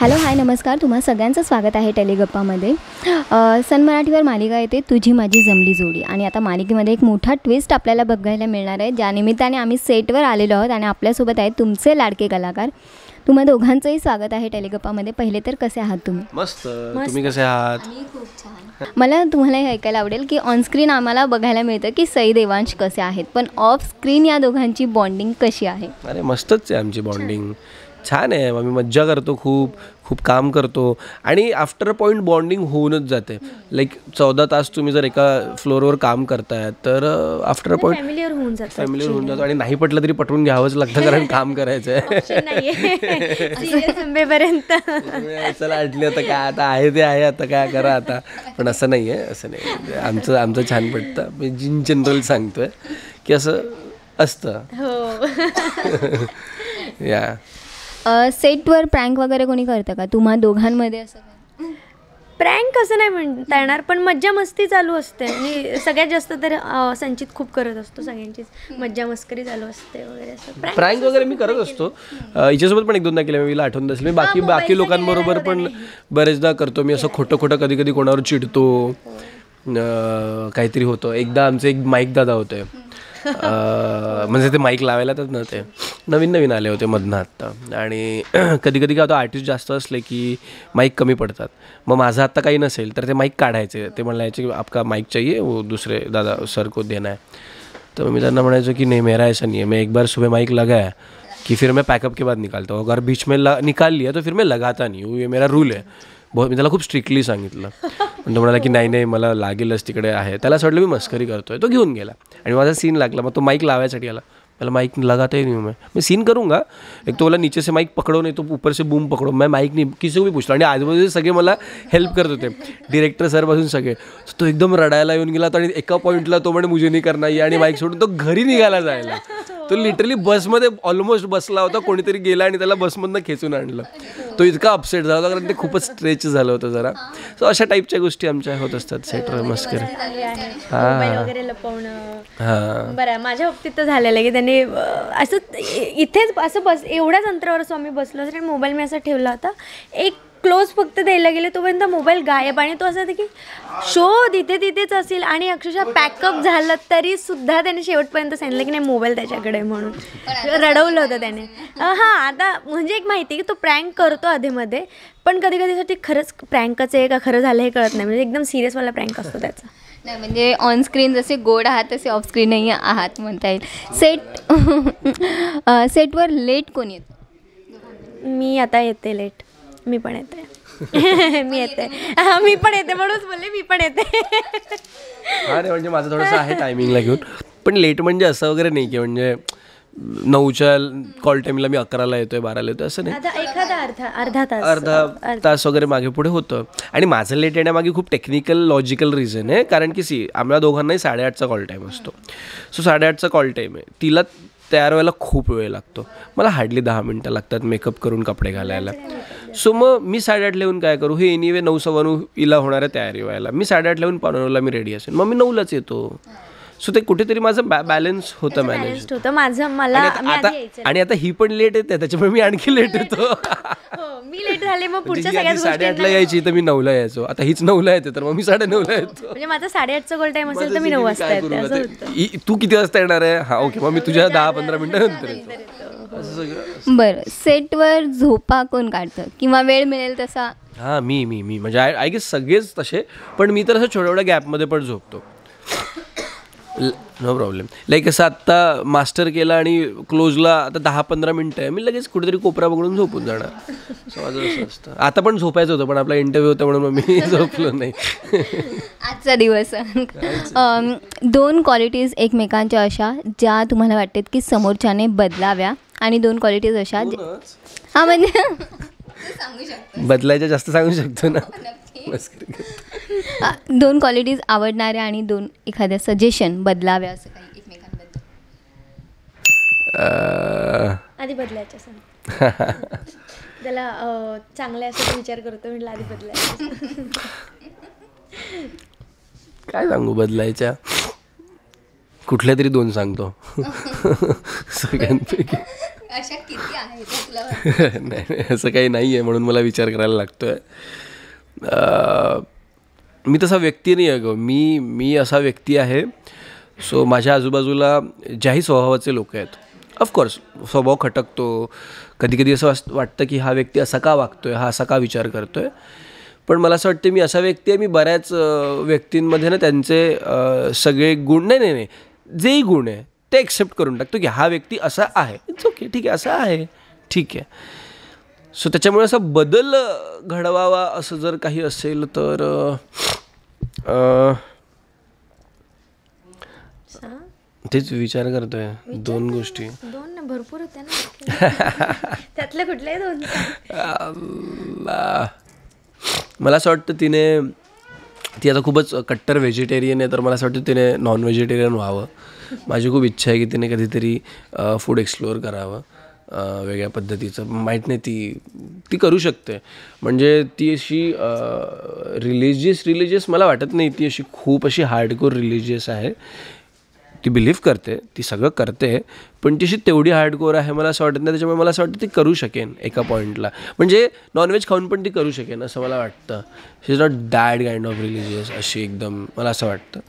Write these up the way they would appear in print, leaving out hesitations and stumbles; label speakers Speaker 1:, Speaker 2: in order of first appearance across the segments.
Speaker 1: Hello hi नमस्कार, तुम्हा सगळ्यांचं स्वागत आहे टेलिगप्पामध्ये. सन मराठीवर मालिका येते तुझी माझी जमली जोडी आणि आता मालिकेमध्ये एक मोठा ट्विस्ट आपल्याला बघायला मिळणार आहे, ज्या निमित्ताने आम्ही सेटवर आलेलो आहोत आणि आपल्यासोबत आहेत तुमचे लाडके कलाकार. तुम्हा दोघांचंही स्वागत आहे टेलिगप्पामध्ये. पहिले तर कसे आहात तुम्ही?
Speaker 2: मस्त. तुम्ही कसे आहात?
Speaker 1: खूप छान. मला तुम्हाला हे ऐकायला आवडेल की ऑनस्क्रीन आम्हाला बघायला मिळतं की सई देवांश कसे आहेत, पण ऑफ स्क्रीन या दोघांची बॉन्डिंग कशी आहे?
Speaker 2: अरे मस्तच आहे आमची बॉन्डिंग, छान आहे. आम्ही मज्जा करतो, खूप खूप काम करतो आणि आफ्टर अ पॉईंट बॉन्डिंग होऊनच जाते. लाईक 14 तास तुम्ही जर एका फ्लोअरवर काम करताय तर आफ्टर अ पॉईंट फॅमिलीवर होऊन जातो आणि नाही पटलं तरी पटवून घ्यावंच लागतं, कारण काम करायचं आहे. चला आटली आता काय, आता आहे ते आहे, आता काय करा आता. पण असं नाही आहे, असं नाही. आमचं छान पडतं. मी इन जनरल सांगतोय की असं असतं. या
Speaker 1: सेटवर प्रँक वगैरे कोणी करतं का तुम्हा दोघांमध्ये? असं
Speaker 3: प्रँक असं नाही म्हणता येणार, पण मज्जा मस्ती चालू असते आणि सगळ्यात जास्त तर संचित खूप करत असतो, सगळ्यांचीच मज्जा मस्करी चालू असते वगैरे. असं
Speaker 2: प्रँक वगैरे मी करत असतो. हिच्यासोबत पण 1-2दा केलं, मी आठवण असेल. मी बाकी लोकांबरोबर पण बरेचदा करतो. मी असं खोटं कधी कधी कोणावर चिडतो, काहीतरी होतं. एकदा आमचे एक माईक दादा होते, म्हणजे ते माईक लावायला तर ना ते नवीन आले होते मधनं आत्ता. आणि कधी कधी काय होतं, आर्टिस्ट जास्त असले की माईक कमी पडतात. मग माझं आत्ता काही नसेल तर ते माईक काढायचे. ते म्हणायचे की आपका माईक चाहिए, वो दूसरे दादा सर को देना है. तर मी त्यांना म्हणायचो की नहीं मेरा ऐसा नहीं है, मैं एक बार सुबह माइक लगाया कि फिर मैं पैकअप के बाद निकालता हूँ, अगर बीच में निकाल लिया तो फिर मैं लगाता नहीं हूँ, ये मेरा रूल है. मी त्याला खूप स्ट्रिक्टली सांगितलं. पण तो म्हणाला की नाही मला लागेलच, तिकडे आहे. त्याला असं वाटलं मी मस्करी करतोय. तो घेऊन गेला आणि माझा सीन लागला. मग तो माइक लावायसाठी आला. मला माइक लगाता ही नहीं हूँ मैं सीन करूँगा. एक तो बोला नीचे से माइक पकड़ो, नहीं तो ऊपर से बूम पकड़ो. मैं माइक नहीं किसी को भी पूछला. आणि आजूबाजूचे सगळे मला हेल्प करत होते, डिरेक्टर सरपासून सगळे. तो एकदम रडायला येऊन गेला आणि एका पॉईंटला तो म्हणे मुझे नहीं करना ये, आणि माइक सोडून तो घरी निघायला जायला. तो लिटरली बसमध्ये ऑलमोस्ट बसला होता, कोणीतरी गेला आणि त्याला बसमधनं खेचून आणलं. तो इतका अपसेट झाला होता, कारण ते खूपच स्ट्रेच झालं होतं जरा. सो अशा टाईपच्या गोष्टी आमच्या होत असतात सेटवर, मस्करी.
Speaker 3: मोबाईल वगैरे लपवणं. बरं, माझ्या बाबतीत तर झालेलं आहे की त्यांनी असं इथेच असं एवढ्याच अंतरावर असं आम्ही बसलो आणि मोबाईल मी असा ठेवला होता. एक क्लोज फक्त द्यायला गेले तोपर्यंत मोबाईल गायब. आणि तो असं होता की शोध तिथेच असेल, आणि अक्षरशः पॅकअप झालं तरी सुद्धा त्याने शेवटपर्यंत सांगितलं की नाही मोबाईल त्याच्याकडे, म्हणून रडवलं होतं त्याने. हां, आता म्हणजे एक माहिती की तो प्रँक करतो आधीमध्ये, पण कधी कधीसाठी खरंच प्रँकच आहे का खरं झालं हे कळत नाही. म्हणजे एकदम सिरियसवाला प्रँक असतो त्याचा.
Speaker 1: नाही म्हणजे ऑनस्क्रीन जसे गोड आहात तसे ऑफस्क्रीनही आहात म्हणता येईल. सेटवर लेट कोण येतं?
Speaker 3: मी आता येते लेट. मी पण येते. मी पण येते म्हणूनच बोलले मी पण येते.
Speaker 2: अरे म्हणजे माझं थोडंसं आहे टायमिंगला घेऊन. पण लेट म्हणजे असं वगैरे नाही की म्हणजे 9च्या कॉल टाईमला मी 11ला येतोय, 12ला येतोय, असं नाही. अर्धा तास वगैरे मागे पुढे होतं. आणि माझं लेट येण्यामागे खूप टेक्निकल लॉजिकल रिझन आहे, कारण की आम्हाला दोघांनाही 8:30चा कॉल टाईम असतो. सो 8:30चा कॉल टाईम आहे. तिला तयार व्हायला खूप वेळ लागतो, मला हार्डली 10 मिनटं लागतात मेकअप करून कपडे घालायला. सो मग मी 8:30 येऊन काय करू, हे एनिवे 9:15 हिला होणार आहे तयारी व्हायला. मी 8:30 येऊन 9:15ला मी रेडी असेल, मग मी 9लाच येतो. सो ते कुठेतरी माझं बॅलन्स होतं, मॅनेज
Speaker 3: होतं माझं. मला
Speaker 2: आणि आता ही पण लेट येते, त्याच्यामुळे मी आणखी लेट येतो.
Speaker 3: मी लेट झाले मग पुढच्या सगळ्या
Speaker 2: 8:30ला यायची तर मी 9ला यायचो. आता हीच 9ला येते तर मग मी 9:30ला येतो.
Speaker 3: म्हणजे माझा 8:30चा कॉल टाइम असेल तर मी 9 वाजता येते.
Speaker 2: तू किती वाजता येणार आहे? हा ओके, मग मी तुझ्या 10-15 मिनिटानंतर येतो.
Speaker 1: बरं, सेटवर झोपा कोण काढतं किंवा वेळ मिळेल तसा?
Speaker 2: हां, मी म्हणजे आय गेस सगळेच तसे, पण मी तर असं छोट्या गॅपमध्ये पण झोपतो. No problem. लाईक असं आत्ता मास्टर केला आणि क्लोजला आता 10-15 मिनटं आहे, मी लगेच कुठेतरी कोपरा पकडून झोपून जाणार. माझं असं असतं. आता पण झोपायचं होतं, पण आपला इंटरव्ह्यू होता म्हणून मी झोपलो नाही.
Speaker 1: आजचा दिवस. 2 क्वालिटीज एकमेकांच्या अशा ज्या तुम्हाला वाटतात की समोरच्याने बदलाव्या, आणि 2 क्वालिटीज अशा हां म्हणजे
Speaker 2: बदलायच्या जास्त सांगू शकतो ना.
Speaker 1: 2 क्वालिटीज आवडणाऱ्या आणि 2 एखाद्या सजेशन बदलाव्या असं काही एकमेकांबद्दल.
Speaker 3: आधी बदलायचं असं त्याला चांगलं असं विचार करतो, म्हटलं आधी बदलायचं.
Speaker 2: काय सांगू बदलायच्या? कुठल्या तरी 2 सांगतो सगळ्यांपैकी.
Speaker 1: अशा किती आहेत
Speaker 2: नाही असं काही नाही आहे, म्हणून मला विचार करायला लागतो आहे. मी तसा व्यक्ती नाही आहे गं. मी असा व्यक्ती आहे. सो माझ्या आजूबाजूला ज्याही स्वभावाचे लोक आहेत, ऑफकोर्स स्वभाव खटकतो, कधी कधी असं वाटतं की हा व्यक्ती असा का वागतो आहे, हा असा का विचार करतो आहे. पण मला असं वाटतं मी असा व्यक्ती आहे, मी बऱ्याच व्यक्तींमध्ये ना त्यांचे सगळे गुण नाही जेही गुण आहे ते एक्सेप्ट करून टाकतो की हा व्यक्ती असा आहे, इट्स ओके, ठीक आहे, असा आहे, ठीक आहे. सो त्याच्यामुळे असा बदल घडवावा असं जर काही असेल तर तेच विचार करतोय. 2 गोष्टी.
Speaker 3: 2 भरपूर होत्या ना त्यातल्या कुठल्याही 2.
Speaker 2: मला असं वाटतं ती आता खूपच कट्टर व्हेजिटेरियन आहे, तर मला असं वाटतं तिने नॉन व्हेजिटेरियन व्हावं. माझी खूप इच्छा आहे की तिने कधीतरी फूड एक्सप्लोअर करावं वेगळ्या पद्धतीचं. माहीत नाही ती करू शकते. म्हणजे ती अशी रिलिजियस मला वाटत नाही ती अशी खूप अशी हार्डकोर रिलिजियस आहे. ती बिलीव्ह करते, ती सगळं करते, पण ती अशी तेवढी हार्डकोर आहे मला असं वाटत नाही. त्याच्यामुळे मला असं वाटतं ती करू शकेन एका पॉईंटला. म्हणजे नॉनव्हेज खाऊन पण ती करू शकेन असं मला वाटतं. She is not that kind of religious अशी एकदम, मला असं वाटतं.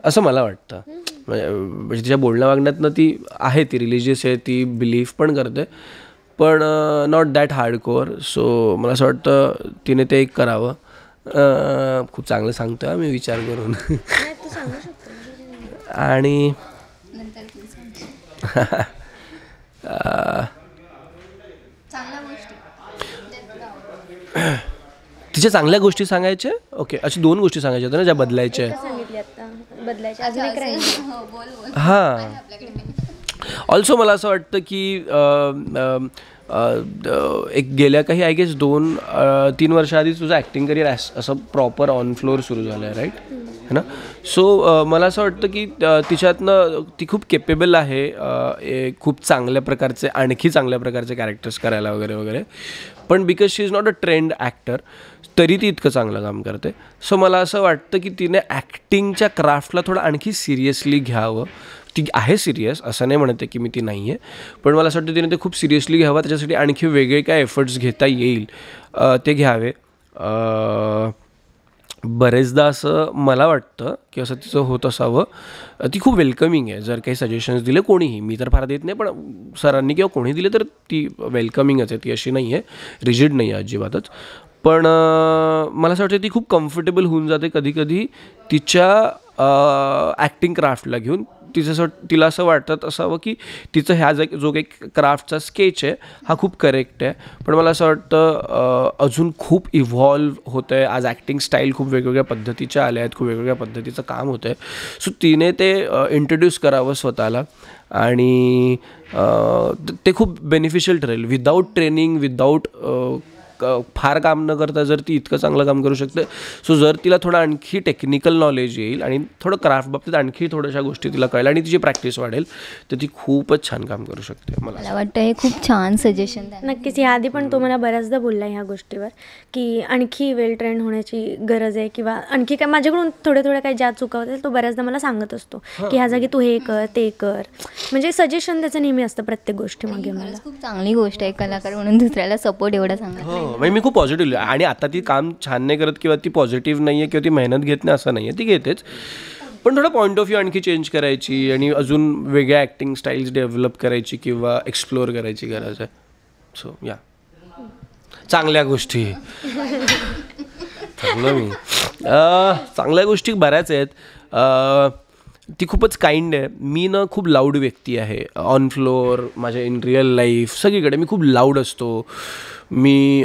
Speaker 2: असं मला वाटतं. म्हणजे तिच्या बोलण्या वागण्यातनं ती आहे, ती रिलिजियस आहे, ती बिलीव्ह पण करते, पण नॉट दॅट हार्डकोर. सो मला असं वाटतं तिने ते एक करावं. खूप चांगलं सांगतो मी विचार करून. आणि तिच्या चांगल्या गोष्टी सांगायच्या. ओके, अशा 2 गोष्टी सांगायच्या होत्या ना ज्या बदलायच्या. हां, ऑल्सो मला असं वाटतं की एक गेल्या काही आय गेस 2-3 वर्षाआधी तुझं ॲक्टिंग करिअर असं प्रॉपर ऑन फ्लोअर सुरू झालं आहे, राईट? है ना? सो मला असं वाटतं की तिच्यातनं ती खूप केपेबल आहे खूप चांगल्या प्रकारचे, आणखी चांगल्या प्रकारचे कॅरेक्टर्स करायला वगैरे वगैरे. पण because she is not a trend actor, तरी ती इतकं चांगलं काम करते. सो मला असं वाटतं की तिने ॲक्टिंगच्या क्राफ्टला थोडं आणखी सिरियसली घ्यावं. ती आहे सिरियस, असं नाही म्हणत आहे की मी ती नाही आहे, पण मला असं वाटतं तिने ते खूप सिरियसली घ्यावं. त्याच्यासाठी आणखी वेगळे काय एफर्ट्स घेता येईल ते घ्यावे. बरेचदा असं मला वाटतं की असं तिचं होत असावं. ती खूप वेलकमिंग आहे. जर काही सजेशन्स दिले कोणीही, मी तर फार देत नाही, पण सरांनी किंवा कोणी दिले तर ती वेलकमिंगच आहे. ती अशी नाही आहे, रिजिड नाही आहे अजिबातच. पण मला असं वाटतं ती खूप कम्फर्टेबल होऊन जाते कधी कधी तिच्या ॲक्टिंग क्राफ्टला घेऊन. तिला असं वाटत असावं की तिचं ह्या जो काही क्राफ्टचा स्केच आहे हा खूप करेक्ट आहे, पण मला असं वाटतं अजून खूप इव्हॉल्व होतं आहे. आज ॲक्टिंग स्टाईल खूप वेगवेगळ्या पद्धतीच्या आल्या आहेत, खूप वेगवेगळ्या पद्धतीचं काम होतं आहे. सो तिने ते इंट्रोड्यूस करावं स्वतःला, आणि ते खूप बेनिफिशियल ठरेल. विदाऊट ट्रेनिंग, विदाऊट फार काम न करता जर ती इतकं चांगलं काम करू शकते. सो जर तिला थोडं आणखी टेक्निकल नॉलेज येईल आणि थोडं क्राफ्ट बाबतीत आणखी थोड्याशा गोष्टी तिला कळेल आणि तिची प्रॅक्टिस वाढेल, तर ती खूपच छान काम करू शकते.
Speaker 1: मला वाटतं हे खूप छान सजेशन.
Speaker 3: नक्कीच. याआधी पण तो मला बऱ्याचदा बोलला ह्या गोष्टीवर की आणखी वेल ट्रेंड होण्याची गरज आहे, किंवा आणखी काय माझ्याकडून थोड्या काही ज्या चुका होतील तो बऱ्याचदा मला सांगत असतो की ह्या जागी तू हे कर, ते कर. म्हणजे सजेशन त्याचं नेहमी असतं प्रत्येक गोष्टीमागे. मला
Speaker 1: खूप चांगली गोष्ट आहे कलाकार म्हणून दुसऱ्याला सपोर्ट एवढा सांगा.
Speaker 2: म्हणजे मी खूप पॉझिटिव्ह. आणि आता ती काम छान नाही करत किंवा ती पॉझिटिव्ह नाही आहे किंवा ती मेहनत घेत नाही असं नाही आहे, ती घेतेच, पण थोडं पॉईंट ऑफ व्ह्यू आणखी चेंज करायची आणि अजून वेगळ्या ॲक्टिंग स्टाईल्स डेव्हलप करायची किंवा एक्सप्लोअर करायची गरज आहे. सो या चांगल्या गोष्टी चांगल्या गोष्टी बऱ्याच आहेत. ती खूपच काइंड आहे. मी ना खूप लाऊड व्यक्ती आहे ऑन फ्लोअर, माझ्या इन रिअल लाईफ सगळीकडे मी खूप लाऊड असतो. मी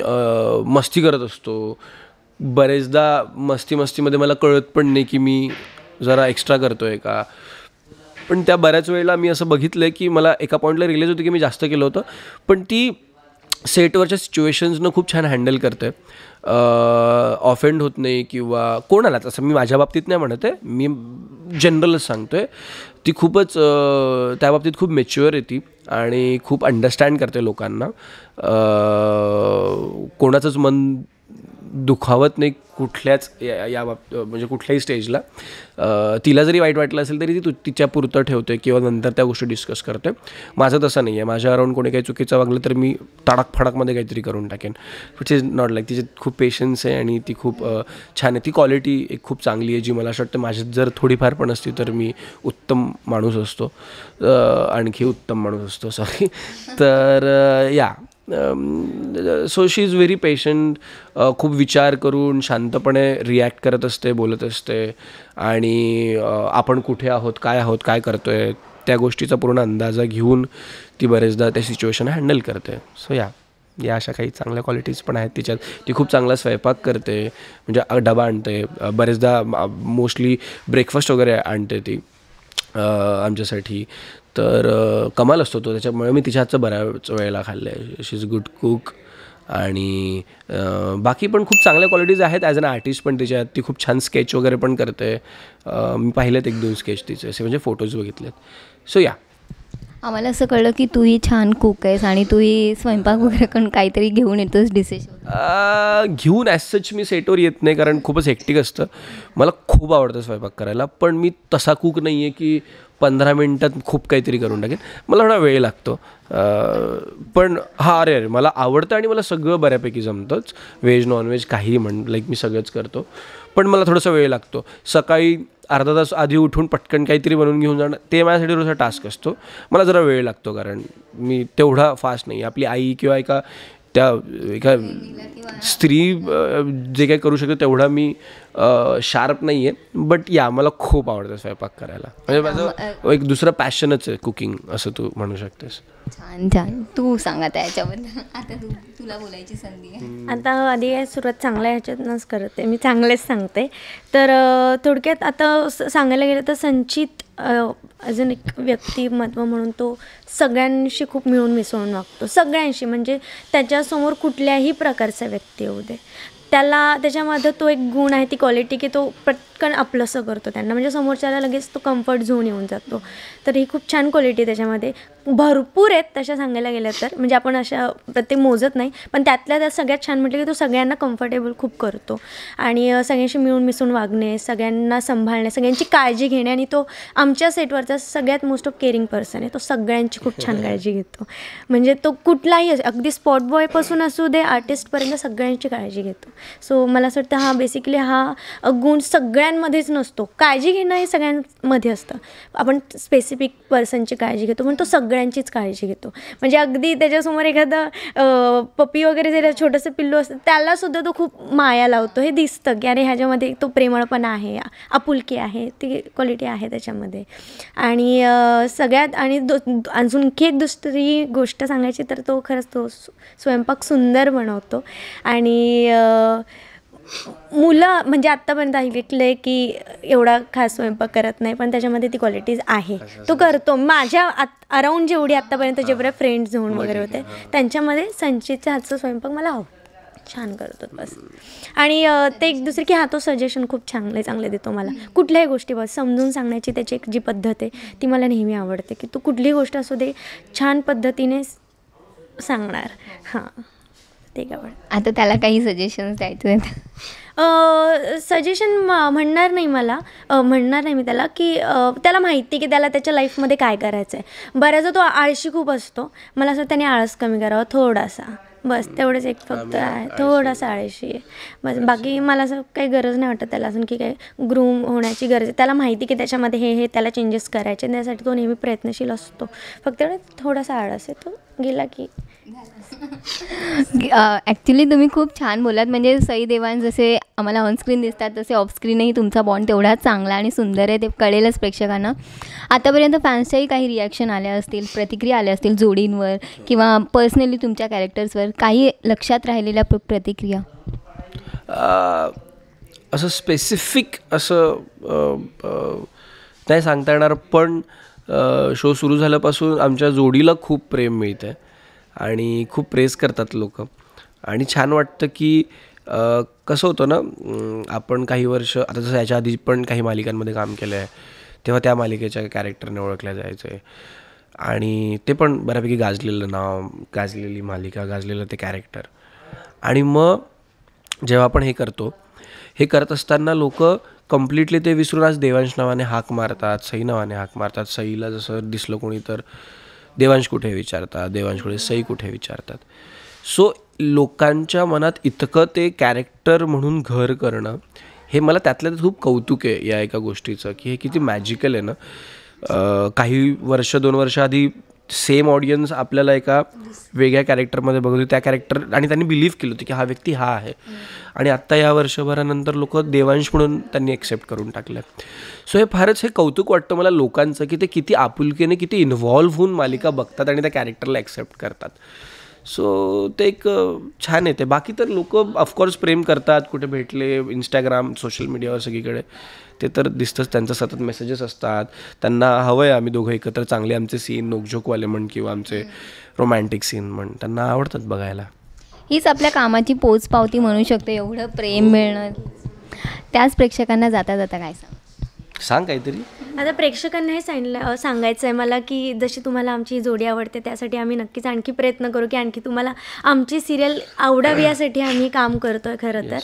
Speaker 2: मस्ती करत असतो. बरेचदा मस्तीमध्ये मला कळत पण नाही की मी जरा एक्स्ट्रा करतो आहे का. पण त्या बऱ्याच वेळेला मी असं बघितलं आहे की मला एका पॉईंटला रिअलाईज होतं की मी जास्त केलं होतं, पण ती सेटवरच्या सिच्युएशन्सनं खूप छान हँडल करते. ऑफेंड होत नाही किंवा कोणालाच, असं मी माझ्या बाबतीत नाही म्हणत आहे, मी जनरलच सांगतो आहे. ती खूपच त्या बाबतीत खूप मॅच्युअर आहे ती, आणि खूप अंडरस्टँड करते लोकांना. कोणाचंच मन दुखावत नाही कुठल्याच या म्हणजे कुठल्याही स्टेजला. तिला जरी वाईट वाटलं असेल तरी ती तिच्या पुरतं ठेवते किंवा नंतर त्या गोष्टी डिस्कस करते. माझं तसं नाही आहे. माझ्या अराउंड कोणी काही चुकीचं वागलं तर मी तडाकफडाकमध्ये काहीतरी करून टाकेन. Which is not like. तिच्यात खूप पेशन्स आहे आणि ती खूप छान आहे. ती क्वालिटी एक खूप चांगली आहे जी मला असं वाटतं माझ्यात जर थोडीफार पण असती तर मी उत्तम माणूस असतो, आणखी उत्तम माणूस असतो सॉरी. तर या so she is very patient. खूप विचार करून शांतपणे रिॲक्ट करत असते, बोलत असते आणि आपण कुठे आहोत, काय करतो आहे त्या गोष्टीचा पूर्ण अंदाजा घेऊन ती बरेचदा त्या सिच्युएशन हँडल करते. सो या अशा काही चांगल्या क्वालिटीज पण आहेत तिच्यात. ती खूप चांगला स्वयंपाक करते, म्हणजे डबा आणते बरेचदा, मोस्टली ब्रेकफास्ट वगैरे आणते ती आमच्यासाठी. तर कमाल असतो तो. त्याच्यामुळे मी तिच्या हातचं बऱ्याच वेळेला खाल्लं आहे. शी इज गुड कुक. आणि बाकी पण खूप चांगल्या क्वालिटीज आहेत ॲज अन आर्टिस्ट पण तिच्यात. ती खूप छान स्केच वगैरे पण करते. मी पाहिलेत 1-2 स्केच तिचे असे, म्हणजे फोटोज बघितलेत. सो या
Speaker 1: आम्हाला असं कळलं की तूही छान कुक आहेस आणि तूही स्वयंपाक वगैरे पण काहीतरी घेऊन येतोस डिशेस.
Speaker 2: घेऊन ॲज सच मी सेटवर येत नाही कारण खूपच हेक्टिक असतं. मला खूप आवडतं स्वयंपाक करायला, पण मी तसा कुक नाही आहे की 15 मिनटात खूप काहीतरी करून टाकेन. मला थोडा वेळ लागतो. पण अरे मला आवडतं आणि मला सगळं बऱ्यापैकी जमतंच. व्हेज नॉनव्हेज काही लाईक मी सगळंच करतो. पण मला थोडासा वेळ लागतो. सकाळी अर्धा तास आधी उठून पटकन काहीतरी बनवून घेऊन जाणं ते माझ्यासाठी थोडासा टास्क असतो. मला जरा वेळ लागतो कारण मी तेवढा फास्ट नाही. आपली आई किंवा एका स्त्री जे काही करू शकते तेवढा मी शार्प नाही आहे. बट मला खूप आवडतं स्वयंपाक करायला. म्हणजे माझं एक दुसरं पॅशनच आहे कुकिंग असं तू म्हणू शकतेस.
Speaker 1: छान. तू सांगा त्याच्याबद्दल. आता तुला बोलायची संधी आहे.
Speaker 3: आता आधी सुरुवात चांगल्या ह्याच्यातनंच करते मी, चांगलेच सांगते. तर थोडक्यात आता सांगायला गेलं तर संचित अजून एक व्यक्तिमत्व म्हणून तो सगळ्यांशी खूप मिळून मिसळून वागतो. सगळ्यांशी म्हणजे त्याच्यासमोर कुठल्याही प्रकारचा व्यक्ती येऊ दे त्याच्यामध्ये तो एक गुण आहे, ती क्वालिटी की तो पटकन आपलंसं करतो त्यांना, म्हणजे समोरच्याला लगेच तो कम्फर्ट झोन येऊन जातो. तर ही खूप छान क्वालिटी त्याच्यामध्ये भरपूर आहेत तशा सांगायला गेल्या तर. म्हणजे आपण अशा प्रत्येक मोजत नाही, पण त्यात सगळ्यात छान म्हटलं की तो सगळ्यांना कम्फर्टेबल खूप करतो आणि सगळ्यांशी मिळून मिसळून वागणे, सगळ्यांना सांभाळणे, सगळ्यांची काळजी घेणे. आणि तो आमच्या सेटवरचा सगळ्यात मोस्ट ऑफ केअरिंग पर्सन आहे. तो सगळ्यांची खूप छान काळजी घेतो. म्हणजे तो कुठलाही अगदी स्पॉट बॉयपासून असू दे आर्टिस्टपर्यंत सगळ्यांची काळजी घेतो. सो मला असं वाटतं बेसिकली गुण सगळ्यांमध्येच नसतो. काळजी घेणं हे सगळ्यांमध्ये असतं. आपण स्पेसिफिक पर्सनची काळजी घेतो पण तो सगळ्यांचीच काळजी घेतो. म्हणजे अगदी त्याच्यासमोर एखादं पप्पी वगैरे जर छोटंसं पिल्लू असतं त्यालासुद्धा तो खूप माया लावतो. हे दिसतं की अरे ह्याच्यामध्ये तो प्रेमळपणा आहे, आपुलकी आहे, ती क्वालिटी आहे त्याच्यामध्ये. आणि सगळ्यात आणि अजूनकी एक दुसरी गोष्ट सांगायची तर तो खरंच तो स्वयंपाक सुंदर बनवतो. आणि मुलं म्हणजे आत्तापर्यंत ऐकलं आहे की एवढा खास स्वयंपाक करत नाही पण त्याच्यामध्ये ती क्वालिटीज आहे, तो करतो. माझ्या अराउंड जेवढी आत्तापर्यंत जेवढे फ्रेंड्स झोन वगैरे होते त्यांच्यामध्ये संचितच्या हातचा स्वयंपाक मला छान करतो बस. आणि ते एक दुसरे की तो सजेशन खूप चांगले देतो मला कुठल्याही गोष्टी बस समजून सांगण्याची त्याची एक जी पद्धत आहे ती मला नेहमी आवडते की तू कुठलीही गोष्ट असू दे छान पद्धतीने सांगणार. ते का.
Speaker 1: आता त्याला काही सजेशन्स द्यायचे आहेत?
Speaker 3: सजेशन म्हणणार नाही मी त्याला की त्याला माहिती की त्याला त्याच्या लाईफमध्ये काय करायचं आहे. बऱ्याचदा तो आळशी खूप असतो. मला असं त्याने आळस कमी करावा थोडासा, बस तेवढंच एक फक्त आहे, थोडासा आळशी आहे बस. बाकी मला असं काही गरज नाही वाटत त्याला अजून की काही ग्रूम होण्याची गरज आहे. त्याला माहिती की त्याच्यामध्ये हे त्याला चेंजेस करायचे, त्यासाठी तो नेहमी प्रयत्नशील असतो. फक्त एवढं थोडासा आळस आहे, तो गेला की.
Speaker 1: ॲक्च्युली तुम्ही खूप छान बोलात. म्हणजे सई देवान जसे आम्हाला ऑनस्क्रीन दिसतात तसे ऑफस्क्रीनही तुमचा बॉन्ड तेवढाच चांगला आणि सुंदर आहे, ते कळेलच प्रेक्षकांना. आतापर्यंत फॅन्सच्याही काही रिॲक्शन आल्या असतील, प्रतिक्रिया आल्या असतील जोडींवर किंवा पर्सनली तुमच्या कॅरेक्टर्सवर, काही लक्षात राहिलेल्या प्रतिक्रिया?
Speaker 2: असं स्पेसिफिक असं नाही सांगता येणार, पण शो सुरू झाल्यापासून आमच्या जोडीला खूप प्रेम मिळतं आहे आणि खूप प्रेस करतात लोक. आणि छान वाटतं की कसं होतं ना, आपण काही वर्ष आता जसं याच्या आधी पण काही मालिकांमध्ये काम केलं आहे तेव्हा त्या मालिकेच्या कॅरेक्टरने ओळखल्या जायचं आहे आणि ते पण बऱ्यापैकी गाजलेलं नाव, गाजलेली मालिका, गाजलेलं ते कॅरेक्टर. आणि मग जेव्हा आपण हे करत असताना लोक कम्प्लिटली ते विसरून आज देवांश नावाने हाक मारतात, सई नावाने हाक मारतात. सईला जसं दिसलं कोणी तर देवांश कुठे विचारतात, देवांश कुठे, सई कुठे विचारतात. सो लोकांच्या मनात इतकं ते कॅरेक्टर म्हणून घर करणं, हे मला त्यातल्या खूप कौतुक आहे या एका गोष्टीचं, की हे किती मॅजिकल आहे ना. काही वर्ष 2 वर्ष आधी सेम ऑडियन्स आपल्याला एका वेगळ्या कॅरेक्टरमध्ये बघत होते, त्या कॅरेक्टर आणि त्यांनी बिलीव्ह केलं होतं की हा व्यक्ती हा आहे. आणि आत्ता या वर्षभरानंतर लोक देवांश म्हणून त्यांनी एक्सेप्ट करून टाकलं. सो हे फारच हे कौतुक वाटतं मला लोकांचं, की ते किती आपुलकीने, किती इन्व्हॉल्व्ह होऊन मालिका बघतात आणि त्या कॅरेक्टरला एक्सेप्ट करतात. सो ते एक छान येते. बाकी तर लोक ऑफकोर्स प्रेम करतात, कुठे भेटले, इंस्टाग्राम, सोशल मीडियावर सगळीकडे ते तर दिसतंच. त्यांचं सतत मेसेजेस असतात, त्यांना हवं आहे आम्ही दोघं एकत्र चांगले आमचे सीन, नोकझोकवाले म्हण किंवा आमचे रोमॅन्टिक सीन म्हण, त्यांना आवडतात बघायला.
Speaker 1: हीच आपल्या कामाची पोचपावती म्हणू शकतो, एवढं प्रेम मिळणं. त्याच प्रेक्षकांना जाता जाता काय
Speaker 2: सांग काहीतरी.
Speaker 3: आता प्रेक्षकांना हे सांगायचं आहे मला, की जशी तुम्हाला आमची जोडी आवडते त्यासाठी आम्ही नक्कीच आणखी प्रयत्न करू, की आणखी तुम्हाला आमची सिरियल आवडावी यासाठी आम्ही काम करतो आहे खरं तर.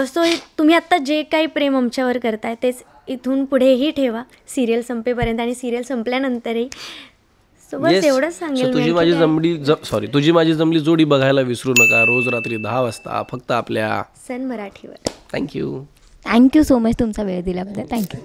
Speaker 3: सो तुम्ही आत्ता जे काही प्रेम आमच्यावर करताय तेच इथून पुढेही ठेवा सिरियल संपेपर्यंत, आणि सिरियल संपल्यानंतरही. सो बस एवढंच सांगेल.
Speaker 2: तुझी माझी जमली जोडी बघायला विसरू नका, रोज रात्री 10 वाजता फक्त आपल्या
Speaker 3: सन मराठीवर.
Speaker 2: थँक्यू
Speaker 1: सो मच तुमचा वेळ दिल्याबद्दल. थँक्यू.